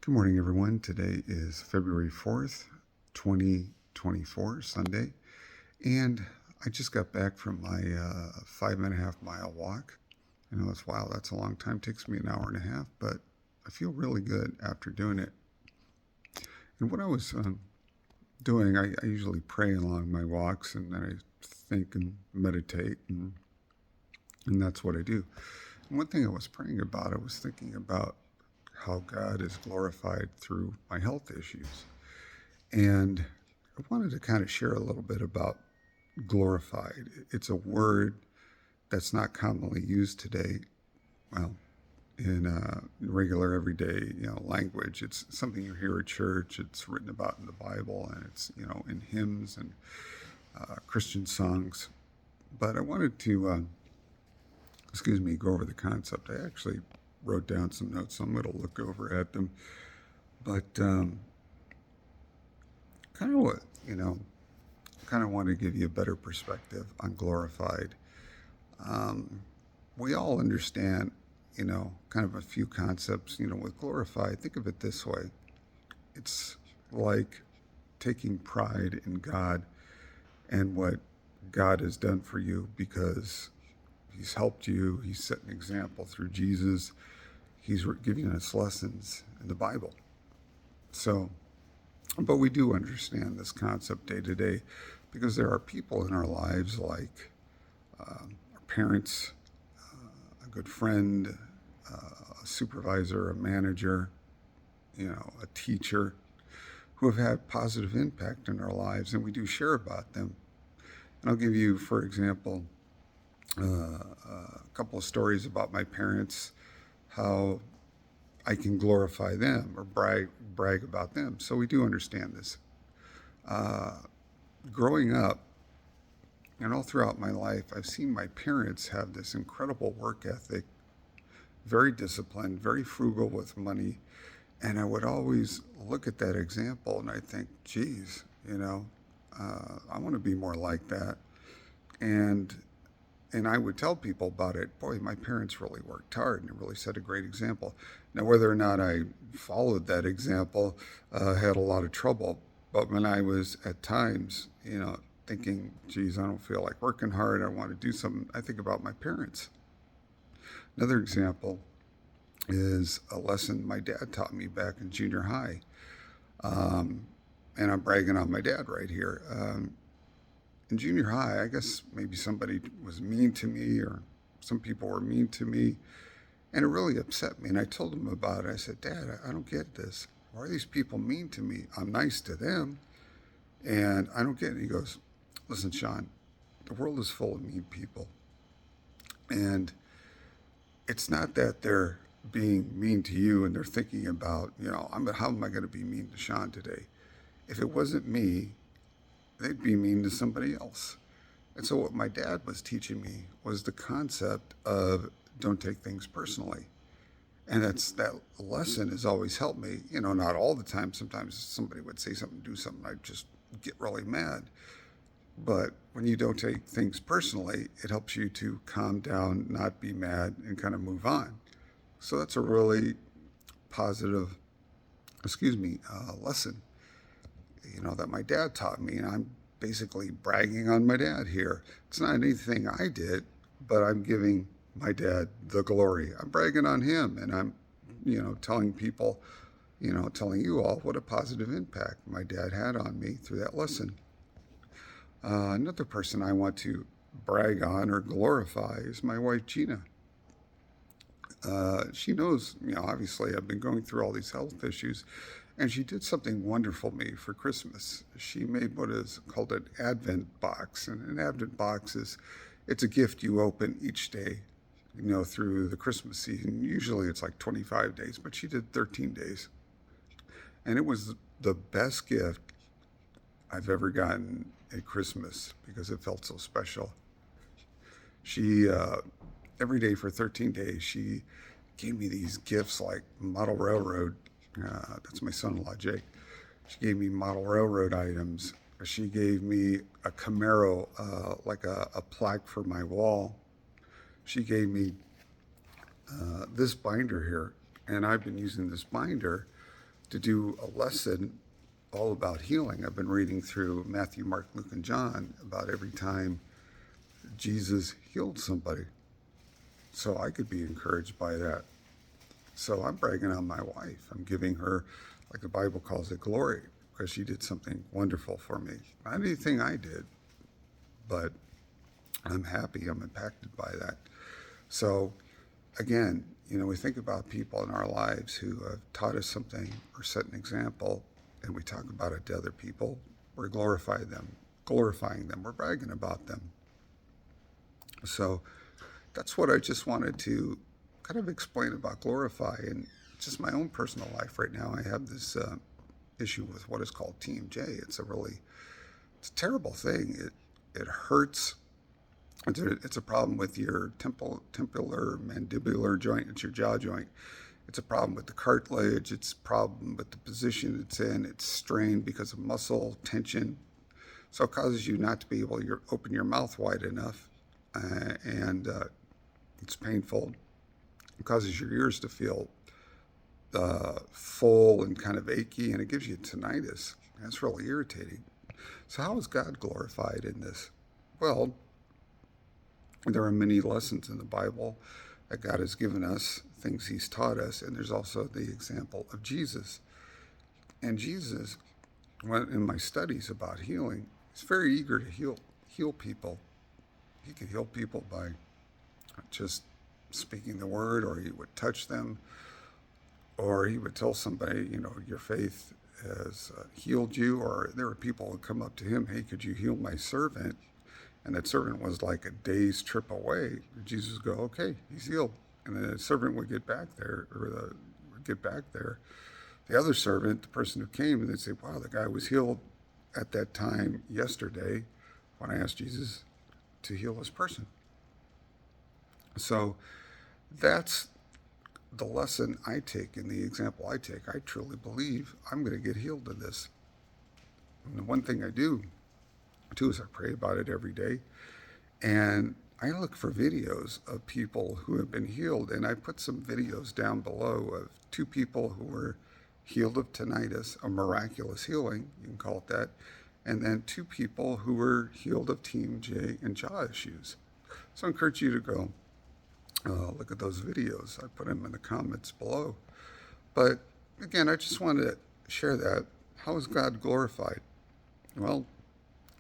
Good morning, everyone. Today is February 4th, 2024, Sunday. And I just got back from my 5.5 mile walk. I know it's wow, that's a long time. It takes me an hour and a half, but I feel really good after doing it. And what I was doing, I usually pray along my walks and then I think and meditate, and that's what I do. And one thing I was praying about, I was thinking about how God is glorified through my health issues. And I wanted to kind of share a little bit about glorified. It's a word that's not commonly used today. Well, in regular everyday language, it's something you hear at church. It's written about in the Bible, and it's in hymns and Christian songs. But I wanted to go over the concept. I actually wrote down some notes, so I'm going to look over at them. But kind of what kind of want to give you a better perspective on glorified. We all understand, kind of a few concepts, with glorified. Think of it this way. It's like taking pride in God and what God has done for you because He's helped you. He's set an example through Jesus. He's giving us lessons in the Bible. So, but we do understand this concept day to day because there are people in our lives like our parents, a good friend, a supervisor, a manager, a teacher who have had positive impact in our lives, and we do share about them. And I'll give you, for example, a couple of stories about my parents, how I can glorify them or brag about them. So we do understand this. Growing up and all throughout my life, I've seen my parents have this incredible work ethic, very disciplined, very frugal with money. And I would always look at that example and I think, geez, I want to be more like that. And I would tell people about it. Boy, my parents really worked hard and really set a great example. Now, whether or not I followed that example, had a lot of trouble. But when I was at times, thinking, geez, I don't feel like working hard, I want to do something, I think about my parents. Another example is a lesson my dad taught me back in junior high. And I'm bragging on my dad right here. In junior high, I guess maybe somebody was mean to me or some people were mean to me, and it really upset me. And I told him about it. I said, Dad, I don't get this. Why are these people mean to me? I'm nice to them, and I don't get it. He goes, listen, Sean, the world is full of mean people. And it's not that they're being mean to you and they're thinking about, how am I going to be mean to Sean today? If it wasn't me, they'd be mean to somebody else. And so what my dad was teaching me was the concept of don't take things personally. And that lesson has always helped me, not all the time. Sometimes somebody would say something, do something, I'd just get really mad. But when you don't take things personally, it helps you to calm down, not be mad, and kind of move on. So that's a really positive, lesson that my dad taught me, and I'm basically bragging on my dad here. It's not anything I did, but I'm giving my dad the glory. I'm bragging on him, and I'm, telling people, telling you all what a positive impact my dad had on me through that lesson. Another person I want to brag on or glorify is my wife, Gina. She knows, obviously I've been going through all these health issues, and she did something wonderful for me for Christmas. She made what is called an Advent box, and an Advent box it's a gift you open each day, through the Christmas season. Usually it's like 25 days, but she did 13 days. And it was the best gift I've ever gotten at Christmas because it felt so special. She, every day for 13 days, she gave me these gifts like model railroad. That's my son-in-law, Jake. She gave me model railroad items. She gave me a Camaro, like a plaque for my wall. She gave me this binder here, and I've been using this binder to do a lesson all about healing. I've been reading through Matthew, Mark, Luke, and John about every time Jesus healed somebody. So I could be encouraged by that. So I'm bragging on my wife. I'm giving her, like the Bible calls it, glory, because she did something wonderful for me. Not anything I did, but I'm happy. I'm impacted by that. So again, we think about people in our lives who have taught us something or set an example, and we talk about it to other people. We're glorifying them. We're bragging about them. So that's what I just wanted to kind of explain about glorify, and just my own personal life right now. I have this issue with what is called TMJ. It's a terrible thing. It hurts. It's a problem with your temporal mandibular joint. It's your jaw joint. It's a problem with the cartilage. It's a problem with the position it's in. It's strained because of muscle tension. So it causes you not to be able to open your mouth wide enough, and it's painful. It causes your ears to feel full and kind of achy, and it gives you tinnitus. That's really irritating. So how is God glorified in this? Well, there are many lessons in the Bible that God has given us, things he's taught us, and there's also the example of Jesus. And Jesus, in my studies about healing, he's very eager to heal people. He could heal people by just speaking the word, or he would touch them, or he would tell somebody, your faith has healed you. Or there were people who would come up to him, hey, could you heal my servant? And that servant was like a day's trip away. Jesus would go, okay, he's healed. And then the servant would get back there, The other servant, the person who came, and they'd say, wow, the guy was healed at that time yesterday when I asked Jesus to heal this person. So that's the lesson I take and the example I take. I truly believe I'm going to get healed in this. And the one thing I do too is I pray about it every day, and I look for videos of people who have been healed, and I put some videos down below of two people who were healed of tinnitus, a miraculous healing, you can call it that, and then two people who were healed of TMJ and jaw issues. So I encourage you to go look at those videos. I put them in the comments below. But again, I just wanted to share that. How is God glorified? Well,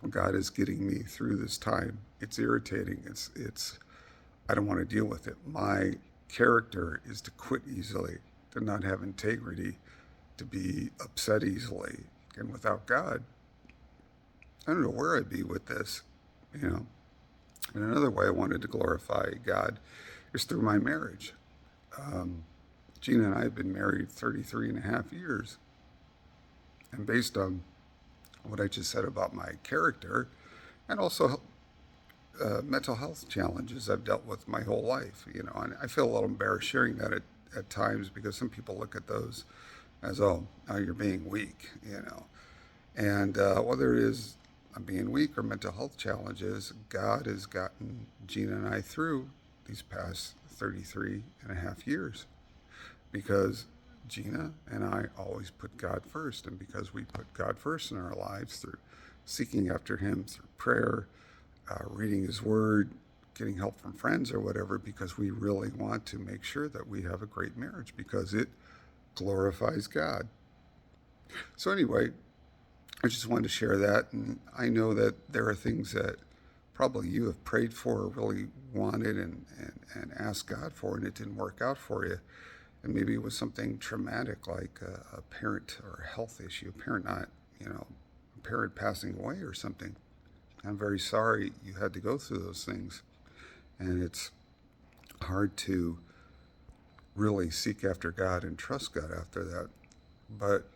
God is getting me through this time. It's irritating. It's I don't want to deal with it. My character is to quit easily, to not have integrity, to be upset easily. And without God, I don't know where I'd be with this, And another way I wanted to glorify God is through my marriage. Gina and I have been married 33 and a half years. And based on what I just said about my character, and also mental health challenges I've dealt with my whole life, and I feel a little embarrassed sharing that at times, because some people look at those as, oh, now you're being weak, And whether it is I'm being weak or mental health challenges, God has gotten Gina and I through these past 33 and a half years, because Gina and I always put God first. And because we put God first in our lives through seeking after him, through prayer, reading his word, getting help from friends or whatever, because we really want to make sure that we have a great marriage, because it glorifies God. So anyway, I just wanted to share that. And I know that there are things that probably you have prayed for or really wanted and asked God for, and it didn't work out for you. And maybe it was something traumatic, like a parent or a health issue, a parent a parent passing away or something. I'm very sorry you had to go through those things. And it's hard to really seek after God and trust God after that. But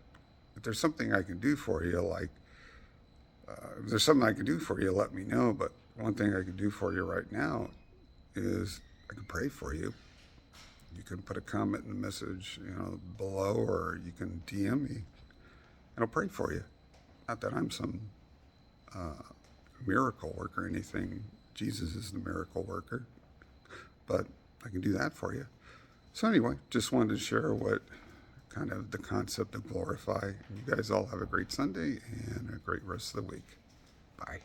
if there's something I can do for you, if there's something I can do for you, let me know. But one thing I can do for you right now is I can pray for you. You can put a comment in the message, below, or you can DM me, and I'll pray for you. Not that I'm some miracle worker or anything. Jesus is the miracle worker, but I can do that for you. So anyway, just wanted to share what kind of the concept of glorify. You guys all have a great Sunday and a great rest of the week. Bye.